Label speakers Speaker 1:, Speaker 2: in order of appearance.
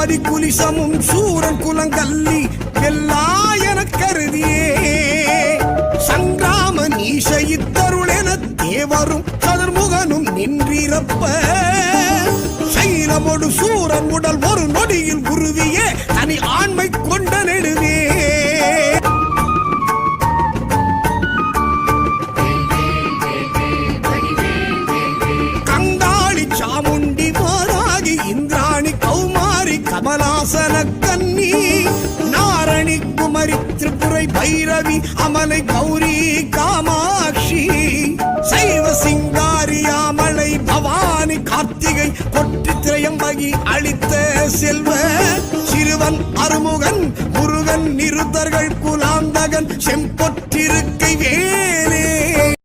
Speaker 1: மதி குலிசமும் சூரன் குலங்கல்லி எல்லா என கருதியே சங்கிராம நீச இத்தருள் என தேவரும் சதுர்முகனும் நின்றிருப்ப சைலமொடு சூரன் உடல் ஒரு நொடியில் உருவிய தனி ஆண்மை கொண்ட நெடுவே கங்காளி சாமுண்டி மாராகி இந்திராணி கௌமாரி கமலாசன கன்னி நாரணி குமரி திரிபுரை பைரவி அமலை கௌரி காமாட்சி சைவ சிங்காரியாமலை பவானி கார்த்திகை கொட்டி திரையம்பகி அளித்த செல்வ சிறுவன் அருமுகன் முருகன் நிருத்தர்கள் குலாந்தகன் செம்பொற்றிருக்கை வேலே